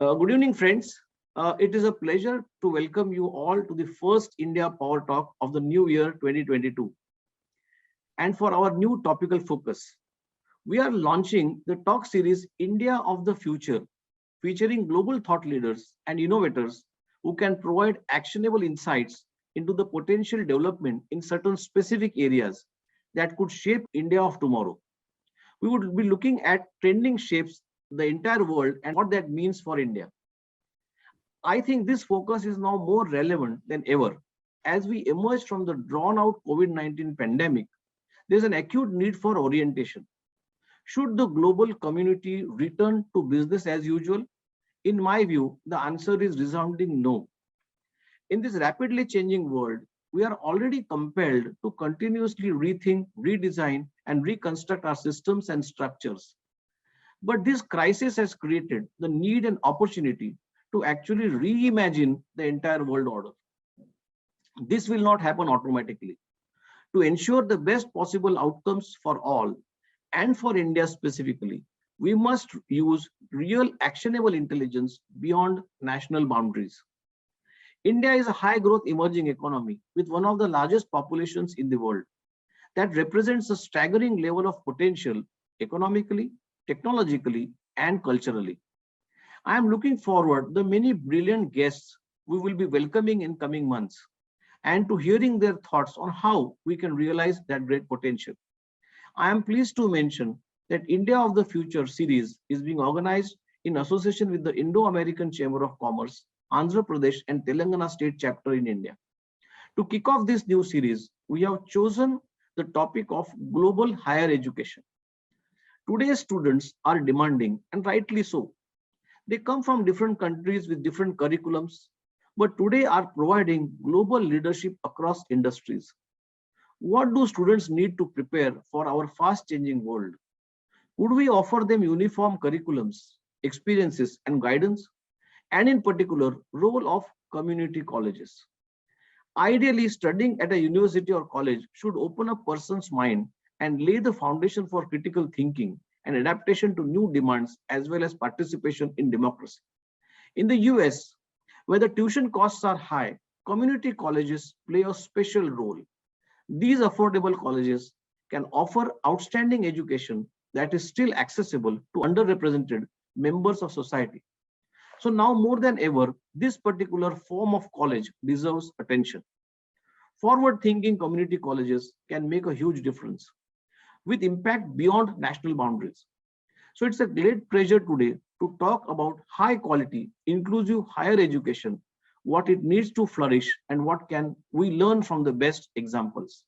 Good evening, friends. It is a pleasure to welcome you all to the first India Power Talk of the new year 2022. And for our new topical focus, we are launching the talk series India of the Future, featuring global thought leaders and innovators who can provide actionable insights into the potential development in certain specific areas that could shape India of tomorrow. We would be looking at trending shapes the entire world and what that means for India. I think this focus is now more relevant than ever. As we emerge from the drawn out COVID-19 pandemic, there's an acute need for orientation. Should the global community return to business as usual? In my view, the answer is resounding no. In this rapidly changing world, we are already compelled to continuously rethink, redesign, and reconstruct our systems and structures. But this crisis has created the need and opportunity to actually reimagine the entire world order. This will not happen automatically. To ensure the best possible outcomes for all and for India specifically, we must use real actionable intelligence beyond national boundaries. India is a high growth emerging economy with one of the largest populations in the world. That represents a staggering level of potential economically, technologically, and culturally. I am looking forward to the many brilliant guests we will be welcoming in coming months and to hearing their thoughts on how we can realize that great potential. I am pleased to mention that India of the Future series is being organized in association with the Indo-American Chamber of Commerce, Andhra Pradesh and Telangana State Chapter in India. To kick off this new series, we have chosen the topic of global higher education. Today's students are demanding, and rightly so. They come from different countries with different curriculums, but today are providing global leadership across industries. What do students need to prepare for our fast changing world? Would we offer them uniform curriculums, experiences, and guidance? And in particular, role of community colleges. Ideally, studying at a university or college should open a person's mind and lay the foundation for critical thinking and adaptation to new demands as well as participation in democracy. In the US, where the tuition costs are high, community colleges play a special role. These affordable colleges can offer outstanding education that is still accessible to underrepresented members of society. So now more than ever, this particular form of college deserves attention. Forward-thinking community colleges can make a huge difference with impact beyond national boundaries. So it's a great pleasure today to talk about high quality, inclusive higher education, what it needs to flourish and what can we learn from the best examples.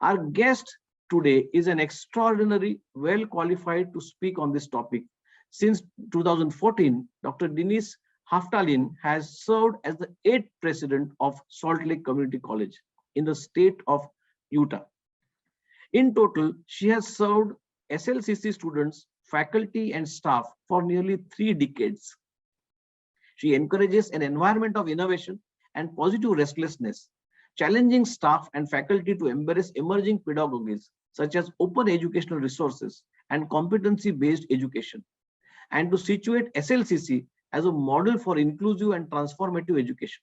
Our guest today is an extraordinary, well qualified to speak on this topic. Since 2014, Dr. Deneece Huftalin has served as the 8th president of Salt Lake Community College in the state of Utah. In total, she has served SLCC students, faculty, and staff for nearly 3 decades. She encourages an environment of innovation and positive restlessness, challenging staff and faculty to embrace emerging pedagogies such as open educational resources and competency-based education, and to situate SLCC as a model for inclusive and transformative education.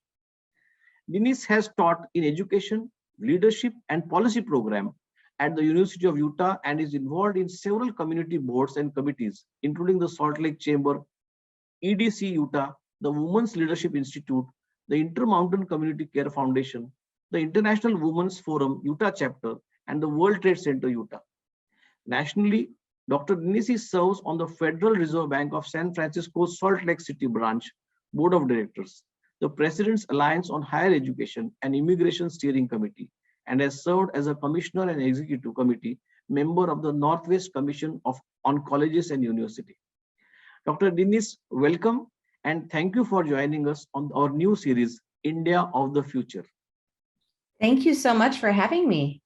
Deneece has taught in education, leadership, and policy program at the University of Utah and is involved in several community boards and committees, including the Salt Lake Chamber, EDC Utah, the Women's Leadership Institute, the Intermountain Community Care Foundation, the International Women's Forum Utah Chapter, and the World Trade Center Utah. Nationally, Dr. Deneece serves on the Federal Reserve Bank of San Francisco's Salt Lake City branch Board of Directors, the President's Alliance on Higher Education and Immigration Steering Committee, and has served as a Commissioner and Executive Committee member of the Northwest Commission on Colleges and University. Dr. Deneece, welcome and thank you for joining us on our new series, India of the Future. Thank you so much for having me.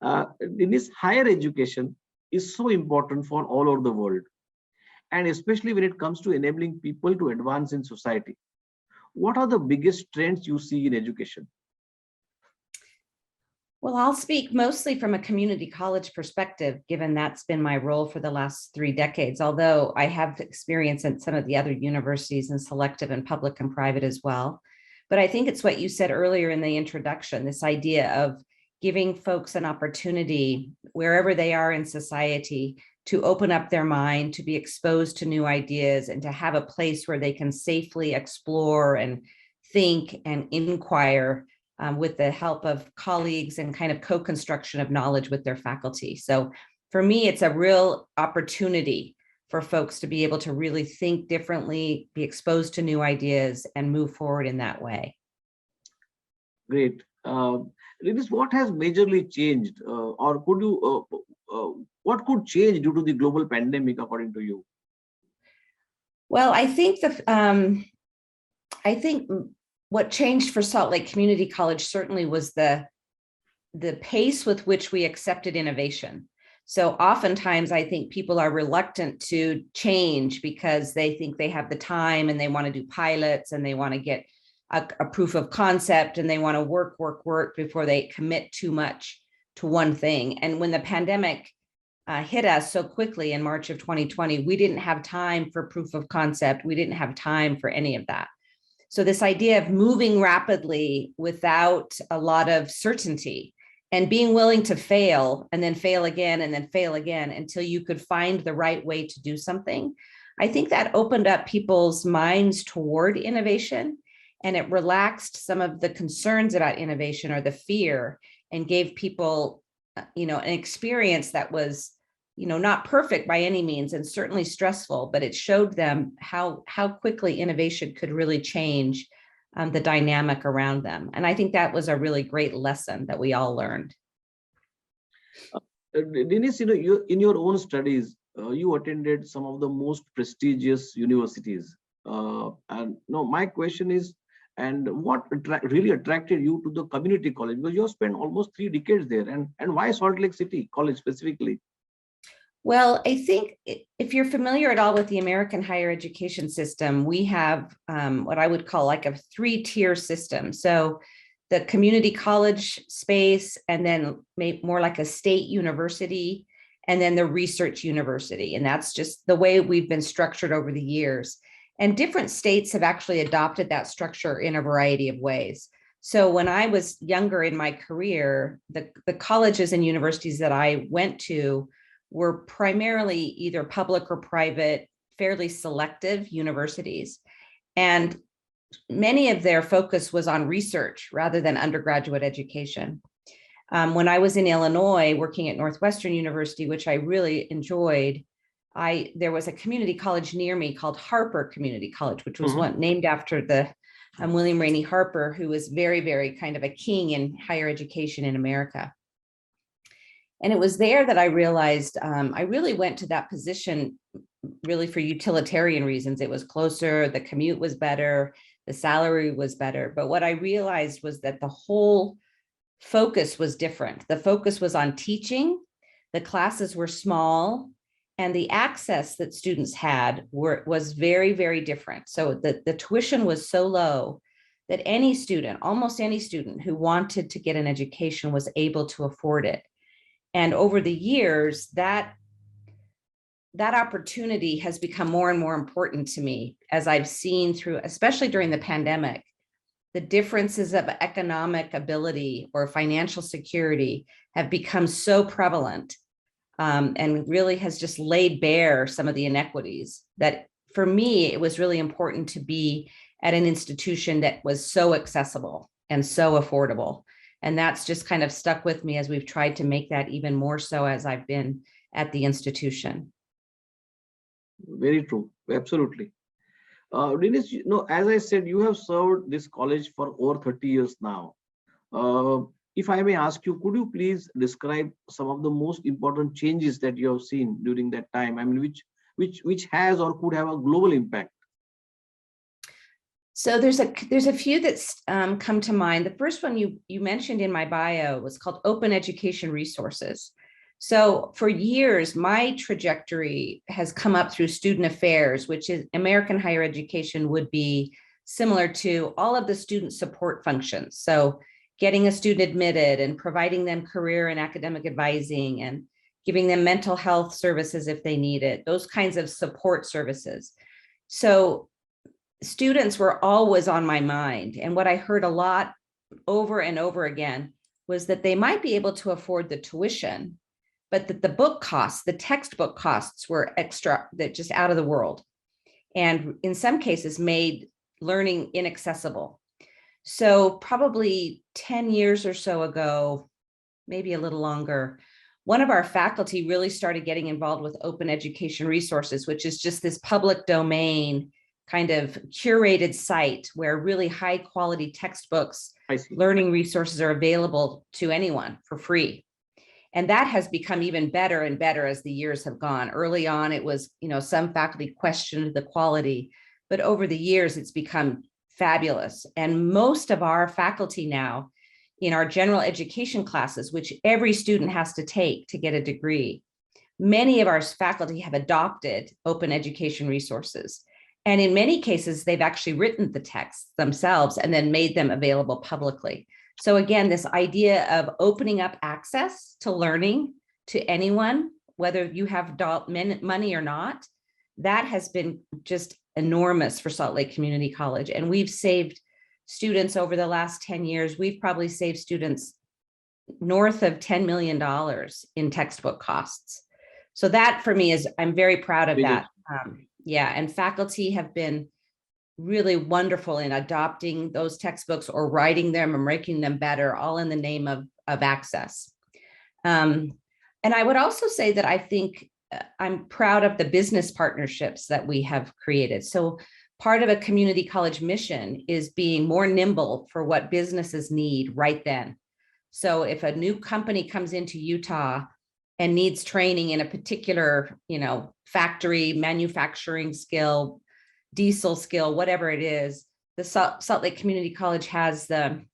Deneece, higher education is so important for all over the world, and especially when it comes to enabling people to advance in society. What are the biggest trends you see in education? Well, I'll speak mostly from a community college perspective, given that's been my role for the last 3 decades, although I have experience in some of the other universities in selective and public and private as well. But I think it's what you said earlier in the introduction, this idea of giving folks an opportunity wherever they are in society to open up their mind, to be exposed to new ideas, and to have a place where they can safely explore and think and inquire with the help of colleagues and kind of co-construction of knowledge with their faculty. So for me, it's a real opportunity for folks to be able to really think differently, be exposed to new ideas, and move forward in that way. Great. Deneece, what has majorly changed, or could you, what could change due to the global pandemic, according to you? Well, I think what changed for Salt Lake Community College certainly was the pace with which we accepted innovation. So oftentimes I think people are reluctant to change because they think they have the time and they want to do pilots and they want to get a proof of concept and they want to work before they commit too much to one thing. And when the pandemic hit us so quickly in March of 2020, we didn't have time for proof of concept. We didn't have time for any of that. So this idea of moving rapidly without a lot of certainty and being willing to fail and then fail again and then fail again until you could find the right way to do something, I think that opened up people's minds toward innovation, and it relaxed some of the concerns about innovation or the fear and gave people, an experience that was, not perfect by any means and certainly stressful, but it showed them how quickly innovation could really change the dynamic around them. And I think that was a really great lesson that we all learned. Deneece, you, in your own studies, you attended some of the most prestigious universities. And my question is, and what really attracted you to the community college? Because you have spent almost 3 decades there, and why Salt Lake City College specifically? Well, I think if you're familiar at all with the American higher education system, we have what I would call like a 3-tier system. So the community college space, and then more like a state university, and then the research university. And that's just the way we've been structured over the years. And different states have actually adopted that structure in a variety of ways. So when I was younger in my career, the colleges and universities that I went to were primarily either public or private, fairly selective universities. And many of their focus was on research rather than undergraduate education. When I was in Illinois working at Northwestern University, which I really enjoyed, there was a community college near me called Harper Community College, which was named after the William Rainey Harper, who was very, very kind of a king in higher education in America. And it was there that I realized I really went to that position really for utilitarian reasons. It was closer, the commute was better, the salary was better. But what I realized was that the whole focus was different. The focus was on teaching, the classes were small, and the access that students had was very, very different. So the tuition was so low that any student, almost any student who wanted to get an education was able to afford it. And over the years, that opportunity has become more and more important to me as I've seen through, especially during the pandemic, the differences of economic ability or financial security have become so prevalent, and really has just laid bare some of the inequities that for me, it was really important to be at an institution that was so accessible and so affordable. And that's just kind of stuck with me as we've tried to make that even more so as I've been at the institution. Very true. Absolutely. Deneece, as I said, you have served this college for over 30 years now. If I may ask you, could you please describe some of the most important changes that you have seen during that time? I mean, which has or could have a global impact? So there's a few that's come to mind. The first one you mentioned in my bio was called Open Education Resources. So for years, my trajectory has come up through student affairs, which is American higher education would be similar to all of the student support functions. So getting a student admitted and providing them career and academic advising and giving them mental health services if they need it, those kinds of support services. So students were always on my mind. And what I heard a lot over and over again was that they might be able to afford the tuition, but that the book costs, the textbook costs were extra, that just out of the world. And in some cases made learning inaccessible. So probably 10 years or so ago, maybe a little longer, one of our faculty really started getting involved with open education resources, which is just this public domain kind of curated site where really high quality textbooks, learning resources are available to anyone for free. And that has become even better and better as the years have gone. Early on, it was, some faculty questioned the quality, but over the years, it's become fabulous. And most of our faculty now in our general education classes, which every student has to take to get a degree, many of our faculty have adopted open education resources. And in many cases, they've actually written the texts themselves and then made them available publicly. So again, this idea of opening up access to learning to anyone, whether you have money or not, that has been just enormous for Salt Lake Community College. And we've saved students over the last 10 years. We've probably saved students north of $10 million in textbook costs. So that for me is, I'm very proud of that. Yeah, and faculty have been really wonderful in adopting those textbooks or writing them and making them better, all in the name of access. And I would also say that I think I'm proud of the business partnerships that we have created. So part of a community college mission is being more nimble for what businesses need right then. So if a new company comes into Utah and needs training in a particular, factory, manufacturing skill, diesel skill, whatever it is, the Salt Lake Community College has the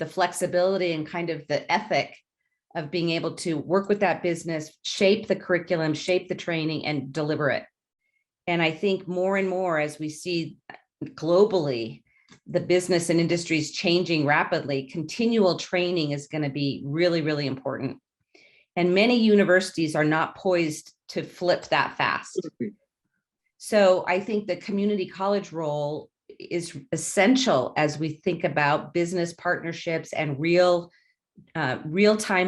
flexibility and kind of the ethic of being able to work with that business, shape the curriculum, shape the training, and deliver it. And I think more and more as we see globally, the business and industries changing rapidly, continual training is going to be really, really important. And many universities are not poised to flip that fast. So I think the community college role is essential as we think about business partnerships and real-time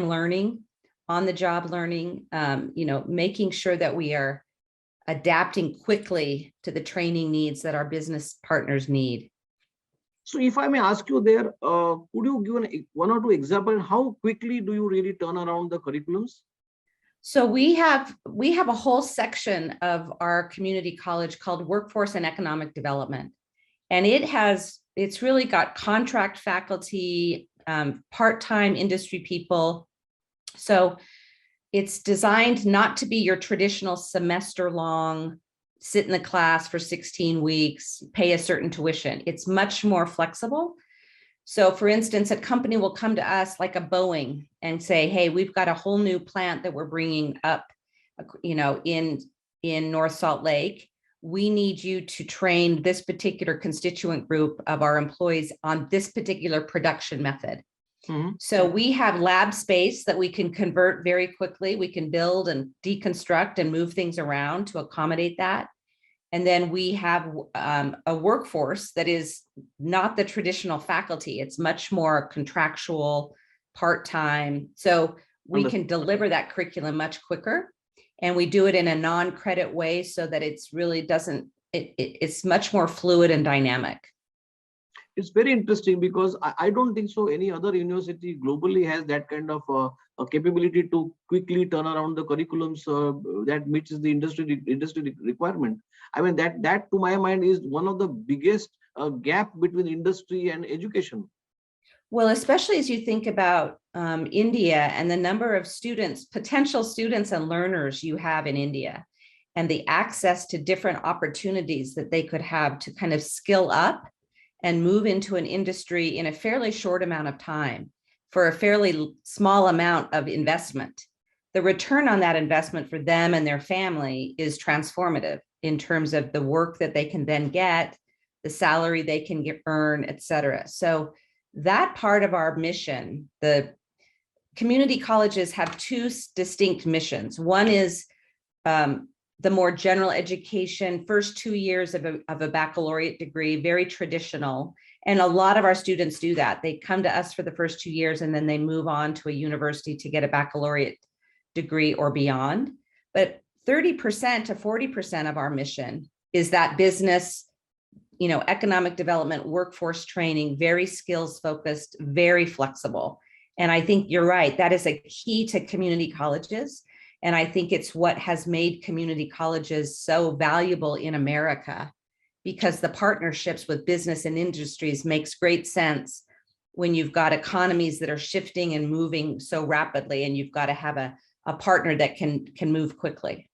learning, on-the-job learning, making sure that we are adapting quickly to the training needs that our business partners need. So if I may ask you there, could you give one or two examples? How quickly do you really turn around the curriculums? So we have a whole section of our community college called Workforce and Economic Development. And it's really got contract faculty, part-time industry people. So it's designed not to be your traditional semester-long, sit in the class for 16 weeks, pay a certain tuition. It's much more flexible. So for instance, a company will come to us like a Boeing and say, hey, we've got a whole new plant that we're bringing up, in North Salt Lake. We need you to train this particular constituent group of our employees on this particular production method. Mm-hmm. So we have lab space that we can convert very quickly. We can build and deconstruct and move things around to accommodate that. And then we have a workforce that is not the traditional faculty. It's much more contractual, part-time. So we can deliver that curriculum much quicker. And we do it in a non-credit way so that it's really it's much more fluid and dynamic. It's very interesting because I don't think so any other university globally has that kind of a capability to quickly turn around the curriculums that meets the industry requirement. I mean, that to my mind is one of the biggest gap between industry and education. Well, especially as you think about India and the number of students, potential students and learners you have in India, and the access to different opportunities that they could have to kind of skill up and move into an industry in a fairly short amount of time for a fairly small amount of investment. The return on that investment for them and their family is transformative in terms of the work that they can then get, the salary they can earn, et cetera. So that part of our mission, the community colleges have two distinct missions. One is the more general education, first 2 years of a baccalaureate degree, very traditional. And a lot of our students do that. They come to us for the first 2 years and then they move on to a university to get a baccalaureate degree or beyond. But 30% to 40% of our mission is that business, economic development, workforce training, very skills focused, very flexible. And I think you're right. That is a key to community colleges. And I think it's what has made community colleges so valuable in America, because the partnerships with business and industries makes great sense when you've got economies that are shifting and moving so rapidly, and you've got to have a partner that can move quickly.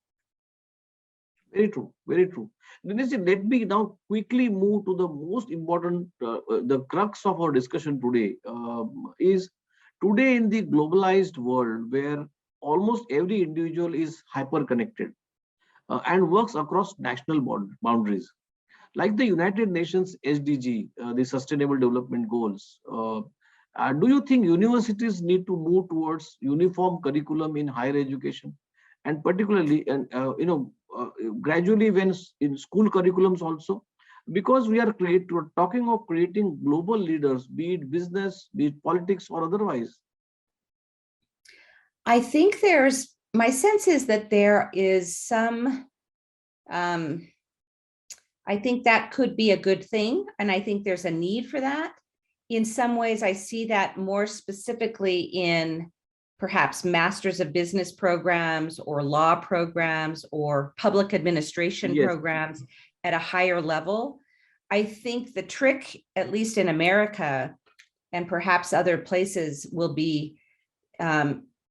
Very true, very true. Deneece, let me now quickly move to the most important, the crux of our discussion today is today in the globalized world where almost every individual is hyper connected and works across national boundaries. Like the United Nations SDG, the Sustainable Development Goals, do you think universities need to move towards uniform curriculum in higher education, and particularly, and gradually when in school curriculums also, because we are talking of creating global leaders, be it business, be it politics, or otherwise? I think my sense is that there is some, I think that could be a good thing. And I think there's a need for that. In some ways, I see that more specifically in perhaps masters of business programs or law programs or public administration programs at a higher level. I think the trick, at least in America and perhaps other places, will be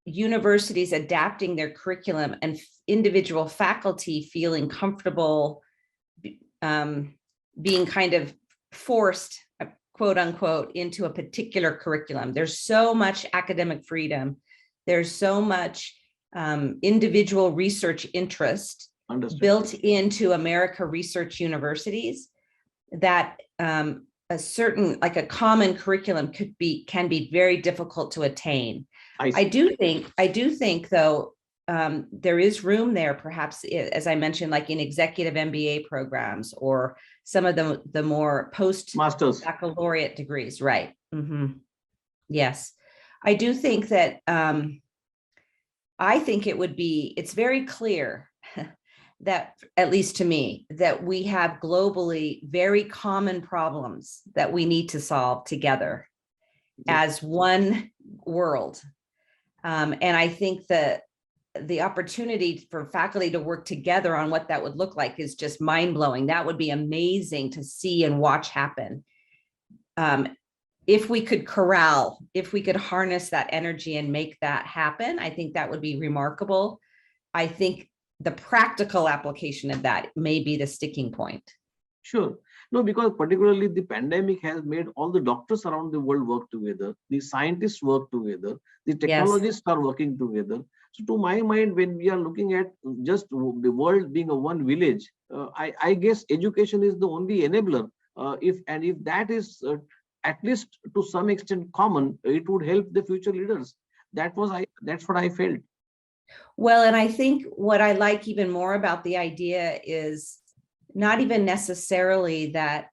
universities adapting their curriculum and individual faculty feeling comfortable being kind of forced, quote unquote, into a particular curriculum. There's so much academic freedom. There's so much individual research interest built into America research universities that a certain, like a common curriculum can be very difficult to attain. I do think though, there is room there, perhaps, as I mentioned, like in executive MBA programs or some of the more post-masters baccalaureate degrees, right? Mm-hmm. Yes, I do think that, I think it's very clear that, at least to me, that we have globally very common problems that we need to solve together as one world. And I think that the opportunity for faculty to work together on what that would look like is just mind-blowing. That would be amazing to see and watch happen. If we could harness that energy and make that happen, I think that would be remarkable. I think the practical application of that may be the sticking point. Sure. No, because particularly the pandemic has made all the doctors around the world work together, the scientists work together, the technologists are working together. So to my mind, when we are looking at just the world being a one village, I guess education is the only enabler. If that is at least to some extent common, it would help the future leaders. That's what I felt. Well, and I think what I like even more about the idea is not even necessarily that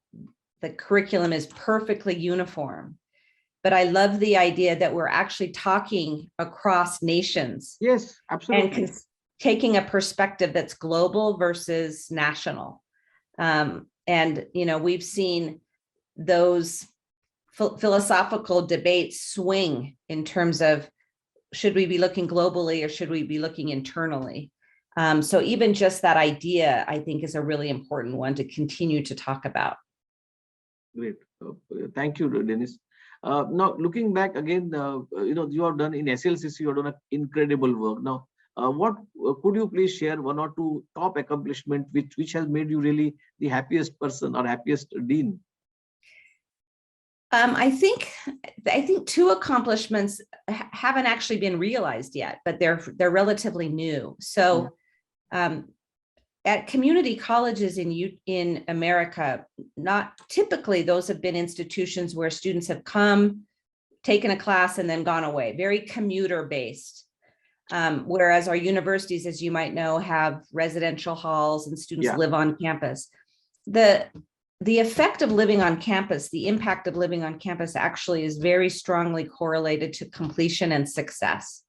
the curriculum is perfectly uniform, but I love the idea that we're actually talking across nations. Yes, absolutely. And taking a perspective that's global versus national. And, we've seen those philosophical debates swing in terms of, should we be looking globally or should we be looking internally? So even just that idea, I think, is a really important one to continue to talk about. Great. Thank you, Deneece. Now, looking back again, you have done in SLCC, you have done an incredible work. Now, what could you please share one or two top accomplishments which has made you really the happiest person or happiest dean? I think two accomplishments haven't actually been realized yet, but they're relatively new. So at community colleges in America, not typically, those have been institutions where students have come, taken a class, and then gone away, very commuter based. Whereas our universities, as you might know, have residential halls and students Yeah. live on campus. The effect of living on campus, the impact of living on campus actually is very strongly correlated to completion and success.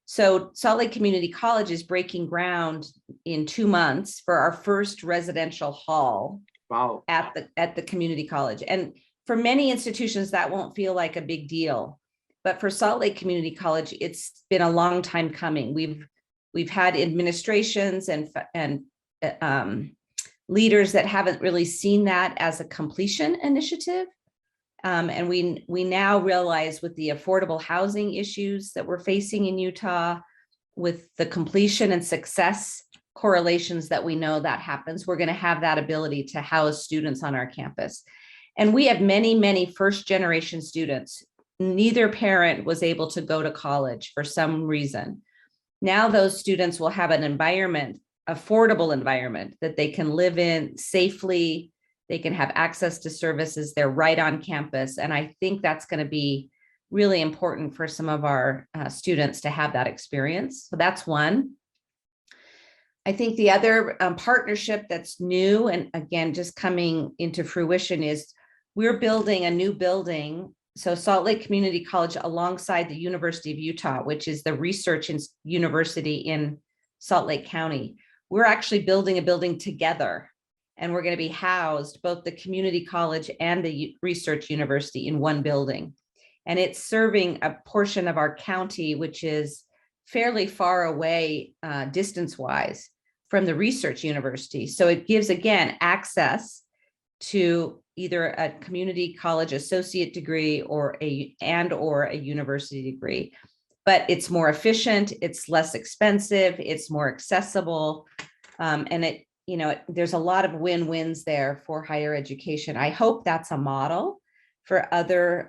So Salt Lake Community College is breaking ground in 2 months for our first residential hall. Wow. At the community college. And for many institutions, that won't feel like a big deal. But for Salt Lake Community College, it's been a long time coming. We've had administrations and leaders that haven't really seen that as a completion initiative. And we now realize with the affordable housing issues that we're facing in Utah, with the completion and success correlations that we know that happens, we're going to have that ability to house students on our campus. And we have many, many first generation students. Neither parent was able to go to college for some reason. Now those students will have an environment, affordable environment that they can live in safely. They can have access to services. They're right on campus. And I think that's going to be really important for some of our students to have that experience. So that's one. I think the other partnership that's new and again, just coming into fruition is we're building a new building. So Salt Lake Community College alongside the University of Utah, which is the research university in Salt Lake County. We're actually building a building together, and we're going to be housed, both the community college and the research university, in one building. And it's serving a portion of our county, which is fairly far away distance-wise from the research university. So it gives, again, access to either a community college associate degree or a university degree. But it's more efficient, it's less expensive, it's more accessible, and it, there's a lot of win-wins there for higher education. I hope that's a model for other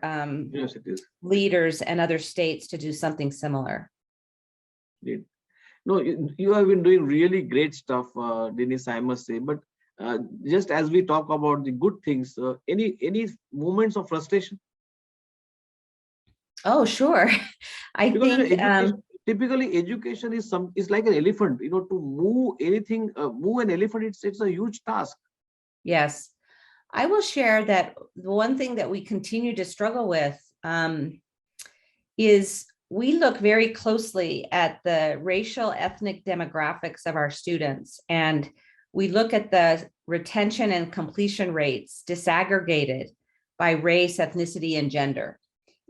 Yes, it is. leaders and other states to do something similar. Indeed. No, you have been doing really great stuff, Deneece, I must say. But just as we talk about the good things, any moments of frustration? Oh, sure. I Because think typically education is like an elephant. To move anything, move an elephant, it's a huge task. yes, I will share that the one thing that we continue to struggle with is we look very closely at the racial ethnic demographics of our students, and we look at the retention and completion rates disaggregated by race, ethnicity, and gender.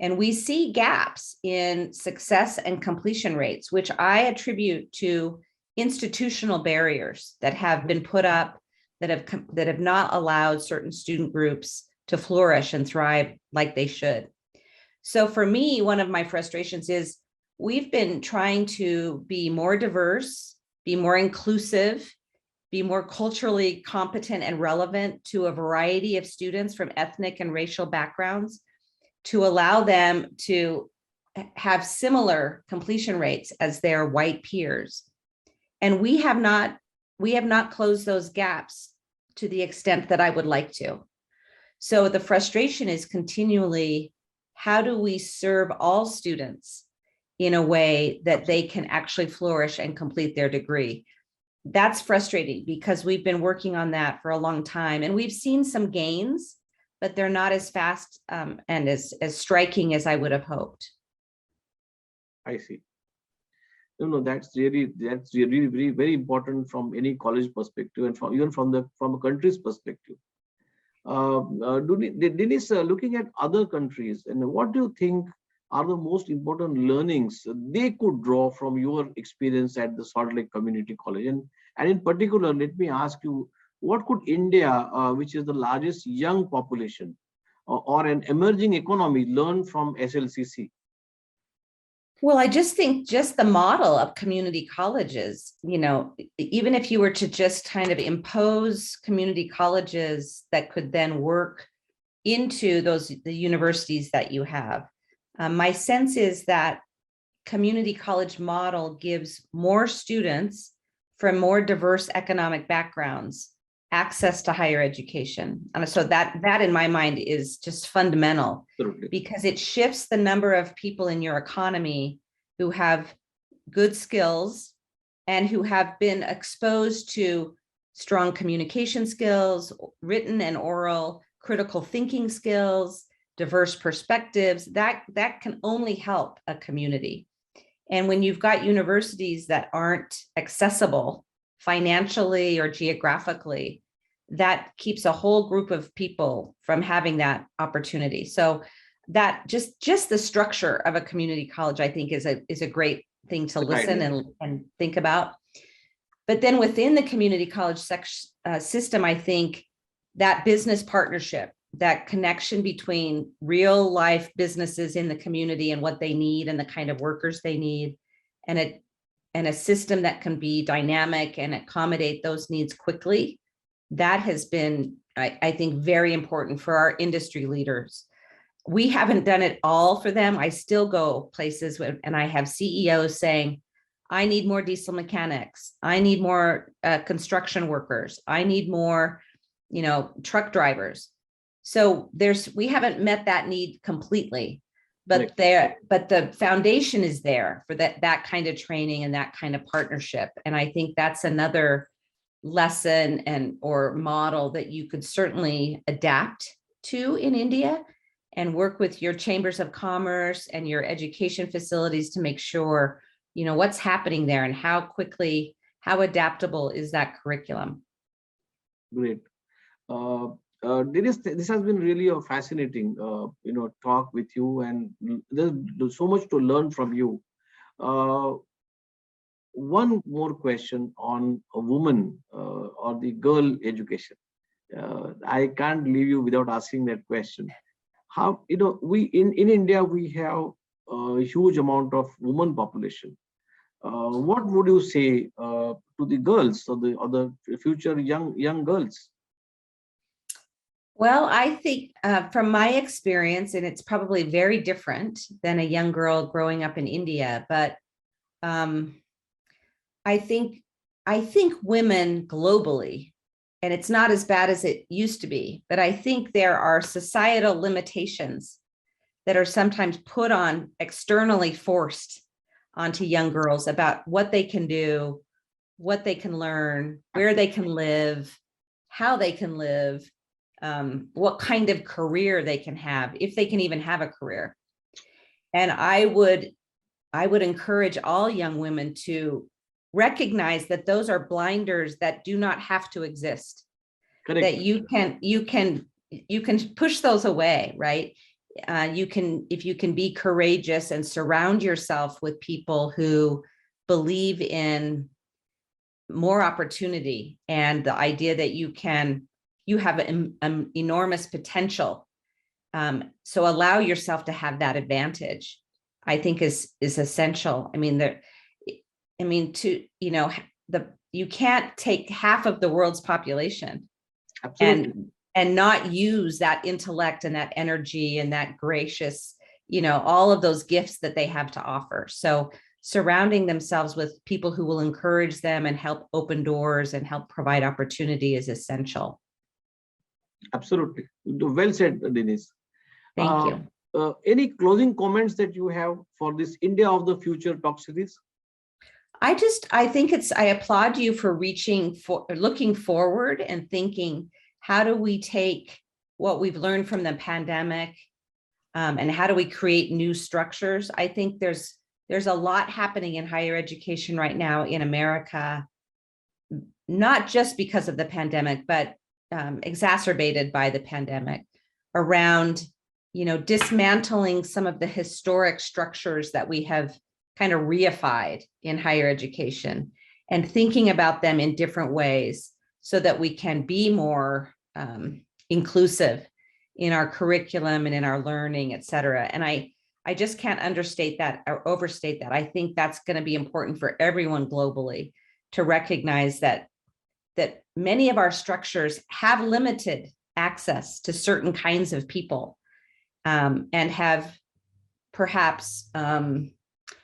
And we see gaps in success and completion rates, which I attribute to institutional barriers that have been put up that have not allowed certain student groups to flourish and thrive like they should. So for me, one of my frustrations is we've been trying to be more diverse, be more inclusive, be more culturally competent and relevant to a variety of students from ethnic and racial backgrounds, to allow them to have similar completion rates as their white peers. And we have not closed those gaps to the extent that I would like to. So the frustration is continually, how do we serve all students in a way that they can actually flourish and complete their degree? That's frustrating because we've been working on that for a long time, and we've seen some gains, but they're not as fast and as striking as I would have hoped. I see. No, that's really very, very important from any college perspective, and even from a country's perspective. Deneece, looking at other countries, and what do you think are the most important learnings they could draw from your experience at the Salt Lake Community College? And in particular, let me ask you, what could India, which is the largest young population or an emerging economy, learn from SLCC? Well, I just think just the model of community colleges, even if you were to just kind of impose community colleges that could then work into the universities that you have. My sense is that community college model gives more students from more diverse economic backgrounds access to higher education. And so that in my mind is just fundamental. Absolutely. Because it shifts the number of people in your economy who have good skills and who have been exposed to strong communication skills, written and oral, critical thinking skills, diverse perspectives. That can only help a community. And when you've got universities that aren't accessible financially or geographically, that keeps a whole group of people from having that opportunity. So that just the structure of a community college, I think, is a great thing to listen and think about. But then within the community college system, I think that business partnership, that connection between real life businesses in the community and what they need and the kind of workers they need, and a system that can be dynamic and accommodate those needs quickly, that has been, I think, very important for our industry leaders. We haven't done it all for them. I still go places and I have CEOs saying, I need more diesel mechanics. I need more construction workers. I need more, truck drivers. So we haven't met that need completely, but the foundation is there for that kind of training and that kind of partnership. And I think that's another lesson or model that you could certainly adapt to in India, and work with your chambers of commerce and your education facilities to make sure, what's happening there and how adaptable is that curriculum. Great. This has been really a fascinating, talk with you, and there's so much to learn from you. One more question on a woman or the girl education. I can't leave you without asking that question. How, we in India, we have a huge amount of women population. What would you say to the girls or the future young girls? Well, I think from my experience, and it's probably very different than a young girl growing up in India, but I think women globally, and it's not as bad as it used to be, but I think there are societal limitations that are sometimes put on, externally forced onto young girls about what they can do, what they can learn, where they can live, how they can live, what kind of career they can have, if they can even have a career. And I would encourage all young women to recognize that those are blinders that do not have to exist. Correct. That you can push those away, right? If you can be courageous and surround yourself with people who believe in more opportunity and the idea that you have an enormous potential. So allow yourself to have that advantage, I think is essential. You can't take half of the world's population. Absolutely. and not use that intellect and that energy and that gracious, all of those gifts that they have to offer. So surrounding themselves with people who will encourage them and help open doors and help provide opportunity is essential. Absolutely. Well said, Deneece. Thank you. Any closing comments that you have for this India of the Future talk series? I think I applaud you for looking forward and thinking, how do we take what we've learned from the pandemic and how do we create new structures? I think there's a lot happening in higher education right now in America, not just because of the pandemic, but exacerbated by the pandemic, around, dismantling some of the historic structures that we have kind of reified in higher education and thinking about them in different ways so that we can be more inclusive in our curriculum and in our learning, et cetera. And I just can't understate that or overstate that. I think that's going to be important for everyone globally to recognize that many of our structures have limited access to certain kinds of people and have perhaps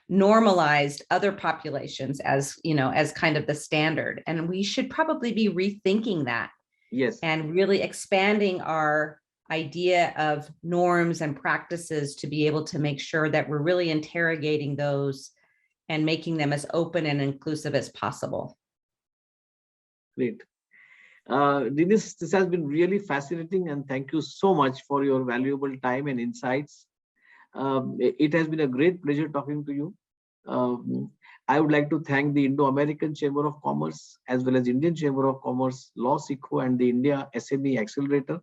normalized other populations as, as kind of the standard. And we should probably be rethinking that. Yes. And really expanding our idea of norms and practices to be able to make sure that we're really interrogating those and making them as open and inclusive as possible. Great. Deneece, this has been really fascinating, and thank you so much for your valuable time and insights. It has been a great pleasure talking to you. I would like to thank the Indo-American Chamber of Commerce, as well as Indian Chamber of Commerce, Law Sikho, and the India SME Accelerator.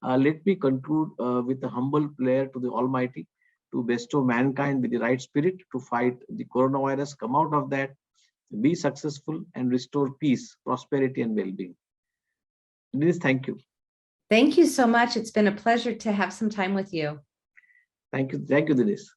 Let me conclude with a humble prayer to the Almighty to bestow mankind with the right spirit to fight the coronavirus, come out of that, be successful, and restore peace, prosperity, and well-being. Deneece, thank you. Thank you so much. It's been a pleasure to have some time with you. Thank you, Deneece.